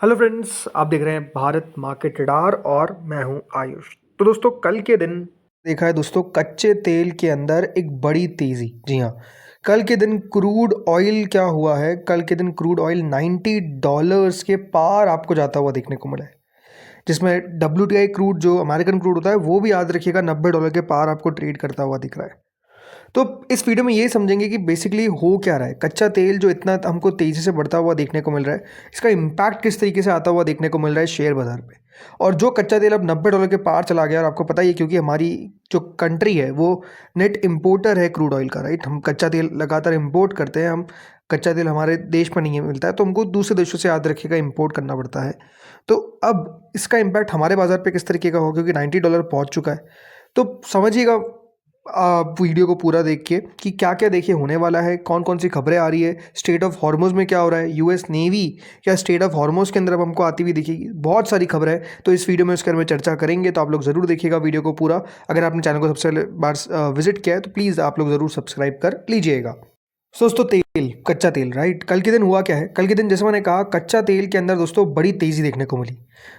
Hello friends, आप देख रहे हैं भारत मार्केट रडार और मैं हूं आयुष। तो दोस्तों, कल के दिन देखा है दोस्तों, कच्चे तेल के अंदर एक बड़ी तेज़ी। जी हाँ, कल के दिन क्रूड ऑयल क्या हुआ है, कल के दिन क्रूड ऑयल $90 के पार आपको जाता हुआ देखने को मिला है, जिसमें WTI क्रूड जो अमेरिकन क्रूड होता है वो भी याद रखिएगा $90 के पार आपको ट्रेड करता हुआ दिख रहा है। तो इस वीडियो में ये समझेंगे कि बेसिकली हो क्या रहा है। कच्चा तेल जो इतना हमको तेज़ी से बढ़ता हुआ देखने को मिल रहा है, इसका इम्पैक्ट किस तरीके से आता हुआ देखने को मिल रहा है शेयर बाजार पे। और जो कच्चा तेल अब $90 के पार चला गया, और आपको पता ही है क्योंकि हमारी जो कंट्री है वो नेट इम्पोर्टर है क्रूड ऑयल का, राइट। हम कच्चा तेल लगातार इम्पोर्ट करते हैं। हम कच्चा तेल हमारे देश में नहीं मिलता है, तो हमको दूसरे देशों से याद रखिएगा इम्पोर्ट करना पड़ता है। तो अब इसका इम्पैक्ट हमारे बाजार पे किस तरीके का होगा, क्योंकि $90 पहुंच चुका है। तो समझिएगा आप वीडियो को पूरा देख के कि क्या क्या देखिए होने वाला है, कौन कौन सी खबरें आ रही है, स्टेट ऑफ हॉर्मोज में क्या हो रहा है, यूएस नेवी क्या स्टेट ऑफ हॉर्मोज के अंदर अब हमको आती हुई दिखेगी। बहुत सारी खबरें है, तो इस वीडियो में उसके बारे में चर्चा करेंगे। तो आप लोग ज़रूर देखिएगा वीडियो को पूरा। अगर आपने चैनल को सबसे पहले बार विजिट किया है तो प्लीज़ आप लोग ज़रूर सब्सक्राइब कर लीजिएगा। दोस्तों, तेल, कच्चा तेल, राइट। कल के दिन हुआ क्या है, कल के दिन जैसे मैंने कहा, कच्चा तेल के अंदर दोस्तों बड़ी तेज़ी देखने को मिली।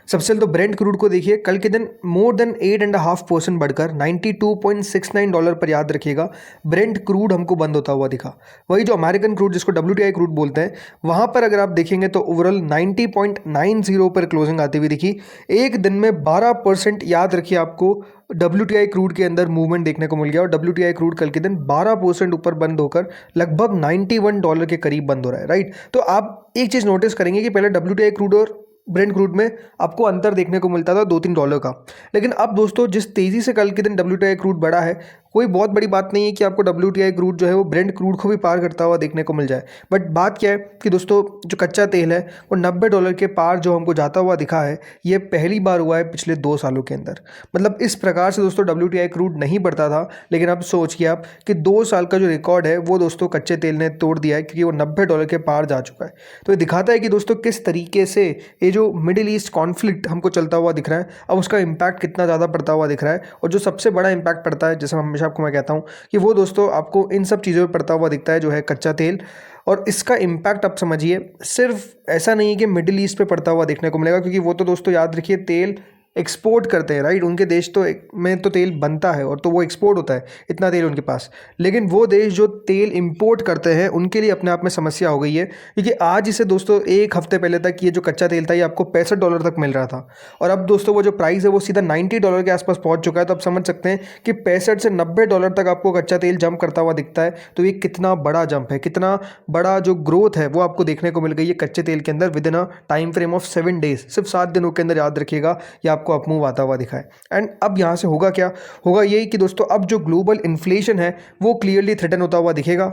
सबसे पहले तो ब्रेंट क्रूड को देखिए, कल के दिन मोर देन 8.5% बढ़कर $92.69 पर याद रखिएगा ब्रेंट क्रूड हमको बंद होता हुआ दिखा। वही जो अमेरिकन क्रूड जिसको WTI क्रूड बोलते हैं, वहाँ पर अगर आप देखेंगे तो ओवरऑल 90.90 पर क्लोजिंग आती हुई दिखी। एक दिन में 12% याद रखिए आपको WTI क्रूड के अंदर मूवमेंट देखने को मिल गया, और WTI क्रूड कल के दिन 12% ऊपर बंद होकर लगभग $91 के करीब बंद हो रहा है, राइट। तो आप एक चीज़ नोटिस करेंगे कि पहले WTI क्रूड और ब्रेंट क्रूड में आपको अंतर देखने को मिलता था $2-3 का, लेकिन अब दोस्तों जिस तेज़ी से कल के दिन WTI क्रूड बढ़ा है, कोई बहुत बड़ी बात नहीं है कि आपको WTI क्रूड जो है वो ब्रेंट क्रूड को भी पार करता हुआ देखने को मिल जाए। बट बात क्या है कि दोस्तों जो कच्चा तेल है वो $90 के पार जो हमको जाता हुआ दिखा है, ये पहली बार हुआ है पिछले 2 सालों के अंदर। मतलब इस प्रकार से दोस्तों WTI क्रूड नहीं बढ़ता था, लेकिन अब सोचिए आप कि 2 साल का जो रिकॉर्ड है वो दोस्तों कच्चे तेल ने तोड़ दिया है, क्योंकि वो $90 के पार जा चुका है। तो ये दिखाता है कि दोस्तों किस तरीके से ये जो मिडिल ईस्ट कॉन्फ्लिक्ट हमको चलता हुआ दिख रहा है, अब उसका इम्पैक्ट कितना ज़्यादा पड़ता हुआ दिख रहा है। और जो सबसे बड़ा इम्पैक्ट पड़ता है, जैसे हमेशा आपको मैं कहता हूँ कि वो दोस्तों आपको इन सब चीज़ों पर पड़ता हुआ दिखता है, जो है कच्चा तेल। और इसका इम्पैक्ट आप समझिए, सिर्फ ऐसा नहीं है कि मिडिल ईस्ट पे पड़ता हुआ देखने को मिलेगा, क्योंकि वो तो दोस्तों याद रखिए तेल एक्सपोर्ट करते हैं, राइट। उनके देश तो में तो तेल बनता है और तो वो एक्सपोर्ट होता है, इतना तेल उनके पास। लेकिन वो देश जो तेल इंपोर्ट करते हैं उनके लिए अपने आप में समस्या हो गई है, क्योंकि आज इसे दोस्तों एक हफ्ते पहले तक ये जो कच्चा तेल था ये आपको $65 तक मिल रहा था, और अब दोस्तों वो जो प्राइस है वो सीधा $90 के आसपास पहुंच चुका है। तो आप समझ सकते हैं कि 65 से $90 तक आपको कच्चा तेल जंप करता हुआ दिखता है। तो ये कितना बड़ा जंप है, कितना बड़ा जो ग्रोथ है वो आपको देखने को मिल गई है कच्चे तेल के अंदर with in a time frame of 7 days, सिर्फ 7 दिनों के अंदर। याद रखिएगा ये आपको अपमूव आता हुआ दिखा है। एंड अब यहाँ से होगा क्या, होगा यही कि दोस्तों अब जो ग्लोबल इन्फ्लेशन है वो क्लियरली थ्रेटन होता हुआ दिखेगा।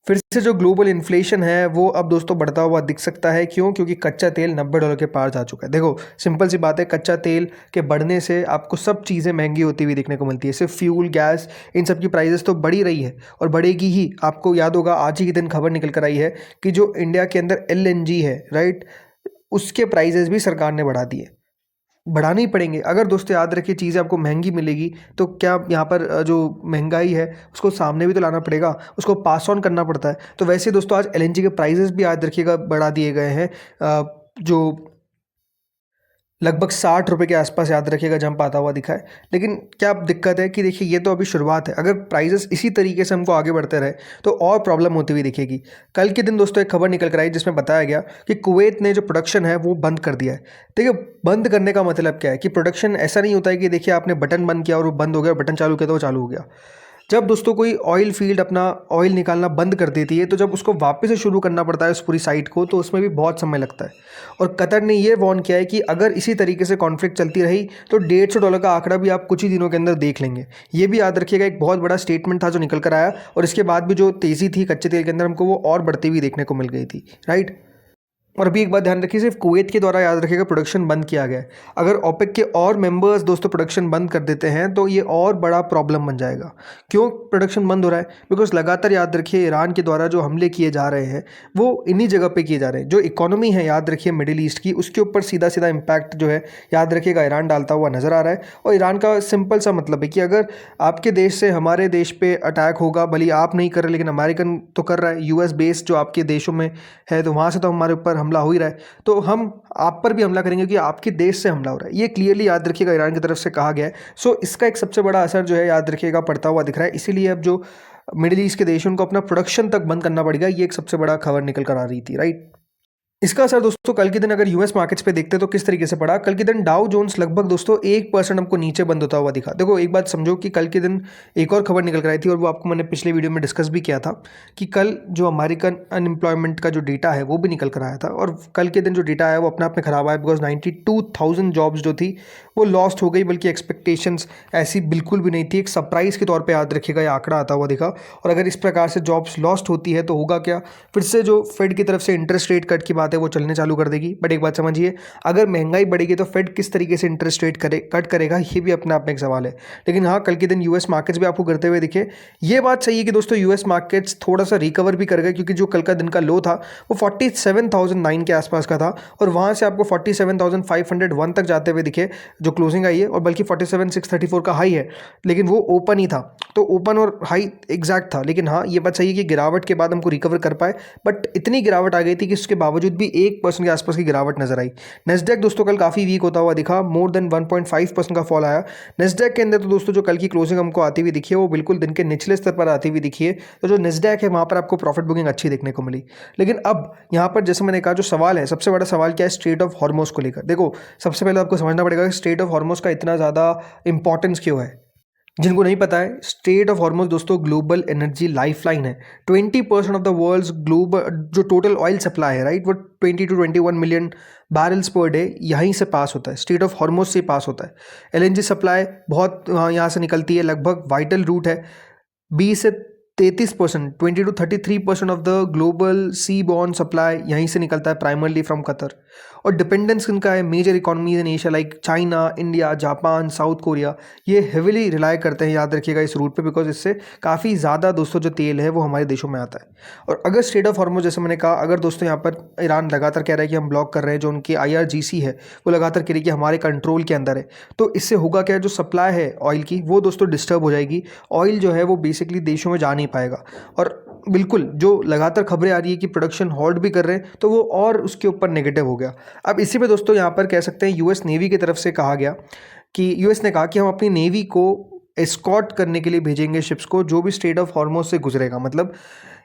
फिर से जो ग्लोबल इन्फ्लेशन है वो अब दोस्तों बढ़ता हुआ दिख सकता है। क्यों? क्योंकि कच्चा तेल $90 के पार जा चुका है। देखो, सिंपल सी बात है, कच्चा तेल के बढ़ने से आपको सब चीज़ें महंगी होती हुई दिखने को मिलती है। सिर्फ फ्यूल, गैस, इन सब की प्राइसेस तो बढ़ी रही है और बढ़ेगी ही। आपको याद होगा आज ही के दिन खबर निकल कर आई है कि जो इंडिया के अंदर LNG है, राइट, उसके प्राइजेस भी सरकार ने बढ़ा दिए। बढ़ाने ही पड़ेंगे। अगर दोस्तों याद रखिए चीज़ें आपको महंगी मिलेगी तो क्या यहाँ पर जो महंगाई है उसको सामने भी तो लाना पड़ेगा, उसको पास ऑन करना पड़ता है। तो वैसे दोस्तों आज LNG के प्राइजेस भी याद रखिएगा बढ़ा दिए गए हैं, जो लगभग ₹60 के आसपास याद रखिएगा जंप आता हुआ दिखा है। लेकिन क्या दिक्कत है कि देखिए ये तो अभी शुरुआत है, अगर प्राइजेस इसी तरीके से हमको आगे बढ़ते रहे तो और प्रॉब्लम होती हुई दिखेगी। कल के दिन दोस्तों एक खबर निकल कर आई जिसमें बताया गया कि कुवैत ने जो प्रोडक्शन है वो बंद कर दिया है। देखिए, बंद करने का मतलब क्या है कि प्रोडक्शन ऐसा नहीं होता है कि देखिए आपने बटन बंद किया और वो बंद हो गया, बटन चालू किया तो वो चालू हो गया। जब दोस्तों कोई ऑयल फील्ड अपना ऑयल निकालना बंद कर देती है तो जब उसको वापस से शुरू करना पड़ता है उस पूरी साइट को, तो उसमें भी बहुत समय लगता है। और कतर ने ये वार्न किया है कि अगर इसी तरीके से कॉन्फ्लिक्ट चलती रही तो $150 का आंकड़ा भी आप कुछ ही दिनों के अंदर देख लेंगे। ये भी याद रखिएगा, एक बहुत बड़ा स्टेटमेंट था जो निकल कर आया, और इसके बाद भी जो तेज़ी थी कच्चे तेल के अंदर हमको वो और बढ़ती हुई देखने को मिल गई थी, राइट। और अभी एक बात ध्यान रखिए, सिर्फ कुवैत के द्वारा याद रखिएगा प्रोडक्शन बंद किया गया है। अगर ओपेक के और मेंबर्स दोस्तों प्रोडक्शन बंद कर देते हैं तो ये और बड़ा प्रॉब्लम बन जाएगा। क्यों प्रोडक्शन बंद हो रहा है? बिकॉज लगातार याद रखिए ईरान के द्वारा जो हमले किए जा रहे हैं वो इन्हीं जगह पे किए जा रहे हैं। जो इकोनॉमी है याद रखिए मिडिल ईस्ट की, उसके ऊपर सीधा सीधा इम्पैक्ट जो है याद रखिएगा ईरान डालता हुआ नजर आ रहा है। और ईरान का सिंपल सा मतलब है कि अगर आपके देश से हमारे देश पे अटैक होगा, भले आप नहीं कर रहे लेकिन अमेरिकन तो कर रहा है, US बेस्ड जो आपके देशों में है, तो वहाँ से तो हमारे ऊपर हमला हो ही रहा है तो हम आप पर भी हमला करेंगे क्योंकि आपके देश से हमला हो रहा है, ये क्लियरली याद रखिएगा ईरान की तरफ से कहा गया है। सो इसका एक सबसे बड़ा असर जो है याद रखिएगा पड़ता हुआ दिख रहा है, इसीलिए अब जो मिडिल ईस्ट के देश हैं उनको अपना प्रोडक्शन तक बंद करना पड़ेगा, ये एक सबसे बड़ा खबर निकल कर आ रही थी, राइट। इसका असर दोस्तों कल के दिन अगर यूएस मार्केट्स पे देखते तो किस तरीके से पड़ा। कल के दिन डाउ जोन्स लगभग दोस्तों 1% हमको नीचे बंद होता हुआ दिखा। देखो एक बात समझो कि कल के दिन एक और खबर निकल कर आई थी और वो आपको मैंने पिछले वीडियो में डिस्कस भी किया था कि कल जो अमेरिकन अनएम्प्लॉयमेंट का जो डेटा है वो भी निकल कर आया था और कल के दिन जो डेटा आया वो अपने आप में खराब आया बिकॉज 92,000 जॉब्स जो थी वो लॉस्ट हो गई, बल्कि एक्सपेक्टेशंस ऐसी बिल्कुल भी नहीं थी। एक सरप्राइज़ के तौर पे याद रखिएगा ये आंकड़ा आता हुआ दिखा। और अगर इस प्रकार से जॉब्स लॉस्ट होती है तो होगा क्या, फिर से जो फेड की तरफ से इंटरेस्ट रेट कट की बात है वो चलने चालू कर देगी। बट एक बात समझिए, अगर महंगाई बढ़ेगी तो फेड किस तरीके से इंटरेस्ट रेट कट करेगा ये भी अपने आप में एक सवाल है। लेकिन हाँ, कल के दिन यूएस मार्केट्स भी आपको गिरते हुए दिखे। ये बात सही है कि दोस्तों यूएस मार्केट्स थोड़ा सा रिकवर भी कर गए क्योंकि जो कल का दिन का लो था वो 47,009 के आसपास का था और वहाँ से आपको 47,501 तक जाते हुए दिखे जो क्लोजिंग आई है, और बल्कि 47,634 का हाई है, लेकिन वो ओपन ही था। तो ओपन और हाई एग्जैक्ट था। लेकिन हाँ, ये बात सही है कि गिरावट के बाद हमको रिकवर कर पाए, बट इतनी गिरावट आ गई थी कि उसके बावजूद भी 1% के आसपास की गिरावट नजर आई। नेस्डैक दोस्तों कल काफ़ी वीक होता हुआ दिखा, मोर देन 1.5% का फॉल आया नेस्डैक के अंदर। तो दोस्तों जो कल की क्लोजिंग हमको आती हुई दिखी है वो बिल्कुल दिन के निचले स्तर पर आती हुई दिखी है। तो जो नेस्डैक है वहाँ पर आपको प्रॉफिट बुकिंग अच्छी देखने को मिली। लेकिन अब यहाँ पर जैसे मैंने कहा जो सवाल है, सबसे बड़ा सवाल क्या है, स्ट्रेट ऑफ हॉर्मोज को लेकर। देखो सबसे पहले आपको समझना पड़ेगा कि स्ट्रेट ऑफ हॉर्मोज का इतना ज़्यादा इंपॉर्टेंस क्यों है। जिनको नहीं पता है, स्ट्रेट ऑफ हॉर्मोज दोस्तों ग्लोबल एनर्जी लाइफलाइन है। 20% ऑफ द वर्ल्ड्स ग्लोबल जो टोटल ऑयल सप्लाई है, राइट, वो 20 to 21 million barrels per day यहीं से पास होता है, स्ट्रेट ऑफ हॉर्मोज से पास होता है। एलएनजी सप्लाई बहुत यहाँ से निकलती है, लगभग वाइटल रूट है। 20 से 33%, 20 to 33% of the global seaborne supply यहीं से निकलता है, प्राइमरली फ्रॉम कतर। और डिपेंडेंस किनका है, major economies in Asia like China, India, Japan, South Korea, ये हेविली रिलाय करते हैं, याद रखिएगा इस रूट पे, बिकॉज इससे काफ़ी ज़्यादा दोस्तों जो तेल है वो हमारे देशों में आता है। और अगर स्ट्रेट ऑफ हॉर्मोज जैसे मैंने कहा, अगर दोस्तों यहाँ पर ईरान लगातार कह रहा है कि हम ब्लॉक कर रहे हैं, जो उनकी IRGC है वो लगातार कह रही है कि हमारे कंट्रोल के अंदर है, तो इससे होगा क्या, जो सप्लाई है ऑयल की वो दोस्तों डिस्टर्ब हो जाएगी। ऑयल जो है वो बेसिकली देशों में जा नहीं पाएगा। और बिल्कुल जो लगातार खबरें आ रही है कि प्रोडक्शन हॉल्ट भी कर रहे हैं, तो वो और उसके ऊपर नेगेटिव हो गया। अब इसी पे दोस्तों यहाँ पर कह सकते हैं यूएस नेवी की तरफ से कहा गया कि यूएस ने कहा कि हम अपनी नेवी को एस्कॉर्ट करने के लिए भेजेंगे शिप्स को जो भी स्ट्रेट ऑफ हॉर्मोज से गुजरेगा। मतलब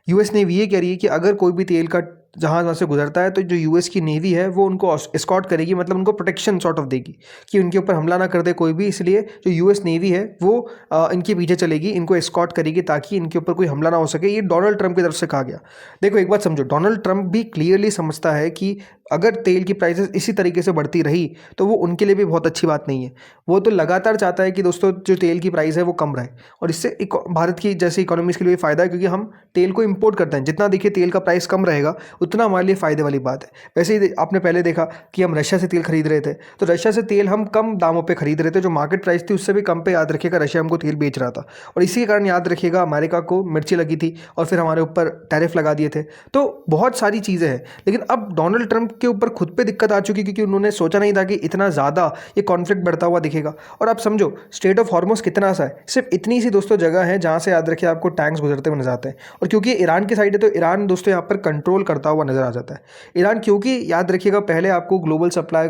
यूएस नेवी ये कह रही है कि अगर कोई भी तेल का जहाज वहाँ से गुजरता है तो जो यूएस की नेवी है वो उनको एस्कॉर्ट करेगी, मतलब उनको प्रोटेक्शन सॉर्ट ऑफ देगी कि उनके ऊपर हमला ना कर दे कोई भी। इसलिए जो यूएस नेवी है वो इनके पीछे चलेगी, इनको एस्कॉर्ट करेगी ताकि इनके ऊपर कोई हमला ना हो सके। ये डोनाल्ड ट्रंप की तरफ से कहा गया। देखो एक बात समझो, डोनाल्ड ट्रंप भी क्लियरली समझता है कि अगर तेल की प्राइसेस इसी तरीके से बढ़ती रही तो वो उनके लिए भी बहुत अच्छी बात नहीं है। वो तो लगातार चाहता है कि दोस्तों जो तेल की प्राइस है वो कम रहे, और इससे भारत की जैसे इकोनॉमीज़ के लिए फ़ायदा है क्योंकि हम तेल को इंपोर्ट करते हैं। जितना देखिए तेल का प्राइस कम रहेगा उतना हमारे लिए फ़ायदे वाली बात है। वैसे ही आपने पहले देखा कि हम रशिया से तेल खरीद रहे थे, तो रशिया से तेल हम कम दामों पे खरीद रहे थे, जो मार्केट प्राइस थी उससे भी कम पे, याद रखिएगा, रशिया हमको तेल बेच रहा था। और इसी के कारण याद रखिएगा अमेरिका को मिर्ची लगी थी और फिर हमारे ऊपर टैरिफ लगा दिए थे। तो बहुत सारी चीज़ें हैं। लेकिन अब डोनाल्ड ट्रंप के ऊपर खुद पे दिक्कत आ चुकी क्योंकि उन्होंने सोचा नहीं था कि इतना ज़्यादा ये कॉन्फ्लिक्ट बढ़ता हुआ दिखेगा। और आप समझो स्ट्रेट ऑफ हॉर्मोज कितना सा है, सिर्फ इतनी सी दोस्तों जगह है जहाँ से याद रखिए आपको टैंक्स गुजरते हुए नजर आते हैं। और क्योंकि ईरान की साइड है तो ईरान दोस्तों यहाँ पर कंट्रोल करता हुआ नजर आ जाता है। ईरान क्योंकि याद रखिएगा पहले आपको ग्लोबल सप्लाई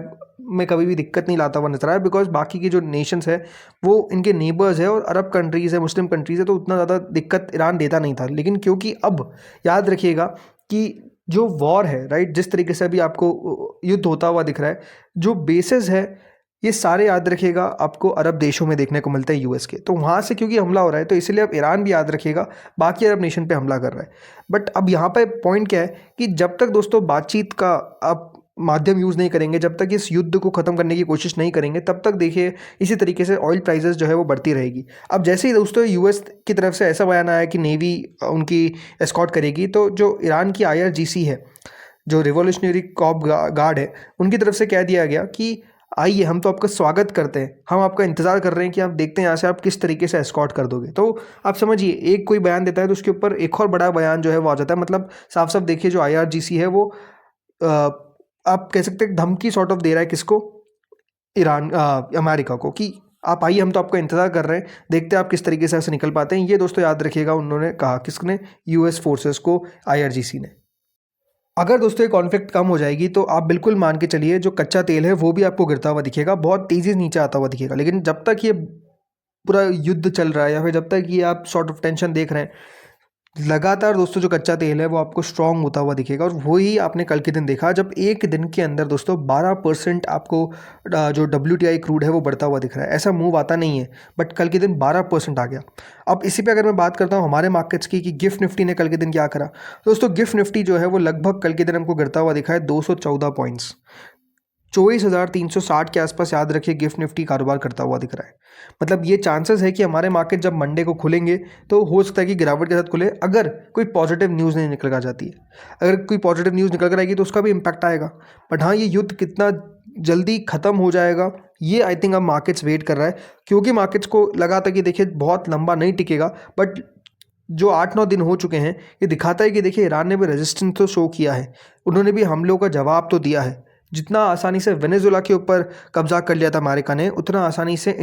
में कभी भी दिक्कत नहीं लाता हुआ नजर आया, बिकॉज बाकी की जो नेशंस है वो इनके नेबर्स है और अरब कंट्रीज़ है, मुस्लिम कंट्रीज़ है, तो उतना ज़्यादा दिक्कत ईरान देता नहीं था। लेकिन क्योंकि अब याद रखिएगा कि जो वॉर है, राइट, जिस तरीके से अभी आपको युद्ध होता हुआ दिख रहा है, जो बेसिस है ये सारे याद रखिएगा आपको अरब देशों में देखने को मिलते हैं यूएस के। तो वहाँ से क्योंकि हमला हो रहा है तो इसलिए अब ईरान भी याद रखिएगा बाकी अरब नेशन पे हमला कर रहा है। बट अब यहाँ पे पॉइंट क्या है कि जब तक दोस्तों बातचीत का आप माध्यम यूज़ नहीं करेंगे, जब तक इस युद्ध को ख़त्म करने की कोशिश नहीं करेंगे, तब तक देखिए इसी तरीके से ऑयल प्राइसेस जो है वो बढ़ती रहेगी। अब जैसे ही दोस्तों यूएस की तरफ से ऐसा बयान आया कि नेवी उनकी एस्कॉर्ट करेगी, तो जो ईरान की IRGC है, जो रिवॉल्यूशनरी कॉप गार्ड है, उनकी तरफ से कह दिया गया कि आइए हम तो आपका स्वागत करते हैं, हम आपका इंतज़ार कर रहे हैं कि आप देखते हैं यहाँ से आप किस तरीके से एस्कॉर्ट कर दोगे। तो आप समझिए एक कोई बयान देता है तो उसके ऊपर एक और बड़ा बयान जो है वो आ जाता है। मतलब साफ साफ देखिए जो IRGC है वो आप कह सकते हैं धमकी सॉर्ट ऑफ दे रहा है किसको, ईरान अमेरिका को, कि आप आइए हम तो आपका इंतज़ार कर रहे हैं, देखते हैं आप किस तरीके से ऐसे निकल पाते हैं। ये दोस्तों याद रखिएगा उन्होंने कहा, किसने, यूएस फोर्सेस को IRGC ने। अगर दोस्तों ये कॉन्फ्लिक्ट कम हो जाएगी तो आप बिल्कुल मान के चलिए जो कच्चा तेल है वो भी आपको गिरता हुआ दिखेगा, बहुत तेज़ी से नीचे आता हुआ दिखेगा। लेकिन जब तक ये पूरा युद्ध चल रहा है या फिर जब तक ये आप सॉर्ट ऑफ टेंशन देख रहे हैं, लगातार दोस्तों जो कच्चा तेल है वो आपको स्ट्रांग होता हुआ दिखेगा। और वही आपने कल के दिन देखा जब एक दिन के अंदर दोस्तों 12% आपको जो WTI क्रूड है वो बढ़ता हुआ दिख रहा है। ऐसा मूव आता नहीं है, बट कल के दिन 12% आ गया। अब इसी पे अगर मैं बात करता हूँ हमारे मार्केट्स की कि गिफ्ट निफ्टी ने कल के दिन क्या करा। दोस्तों गिफ्ट निफ्टी जो है वो लगभग कल के दिन हमको गिरता हुआ दिखा है 214 पॉइंट्स, 24,360 के आसपास याद रखिए गिफ्ट निफ्टी कारोबार करता हुआ दिख रहा है। मतलब ये चांसेस है कि हमारे मार्केट जब मंडे को खुलेंगे तो हो सकता है कि गिरावट के साथ खुले, अगर कोई पॉजिटिव न्यूज़ नहीं निकल कर जाती है। अगर कोई पॉजिटिव न्यूज़ निकल कर आएगी तो उसका भी इम्पैक्ट आएगा। बट हाँ, ये युद्ध कितना जल्दी ख़त्म हो जाएगा ये आई थिंक अब मार्केट्स वेट कर रहा है, क्योंकि मार्केट्स को लगा था कि देखिए बहुत लंबा नहीं टिकेगा। बट जो 8-9 दिन हो चुके हैं ये दिखाता है कि देखिए ईरान ने भी रेजिस्टेंस तो शो किया है, उन्होंने भी हमलों का जवाब तो दिया है। जितना आसानी से वेनेजुएला के ऊपर कब्जा कर लिया था अमेरिका ने, उतना आसानी से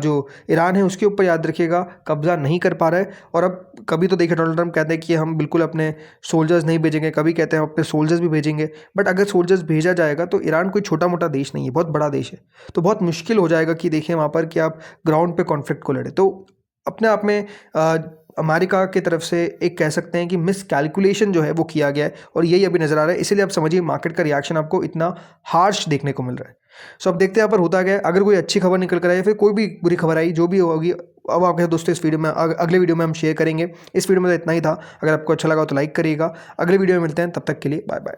जो ईरान है उसके ऊपर याद रखिएगा कब्जा नहीं कर पा रहा है। और अब कभी तो देखिए डोनाल्ड ट्रंप कहते हैं कि हम बिल्कुल अपने सोल्जर्स नहीं भेजेंगे, कभी कहते हैं हम अपने सोल्जर्स भी भेजेंगे। बट अगर सोल्जर्स भेजा जाएगा तो ईरान कोई छोटा मोटा देश नहीं है, बहुत बड़ा देश है। तो बहुत मुश्किल हो जाएगा कि देखिए वहाँ पर कि आप ग्राउंड पे कॉन्फ्लिक्ट को लड़े। तो अपने आप में अमेरिका की तरफ से एक कह सकते हैं कि मिस कैलकुलेशन जो है वो किया गया है, और यही अभी नज़र आ रहा है। इसीलिए आप समझिए मार्केट का रिएक्शन आपको इतना हार्श देखने को मिल रहा है। सो अब देखते हैं यहाँ पर होता क्या है। अगर कोई अच्छी खबर निकल कर आई या फिर कोई भी बुरी खबर आई, जो भी होगी अब आपके दोस्तों इस वीडियो में अगले वीडियो में हम शेयर करेंगे। इस वीडियो में तो इतना ही था। अगर आपको अच्छा लगा तो लाइक करिएगा। अगले वीडियो में मिलते हैं, तब तक के लिए बाय बाय।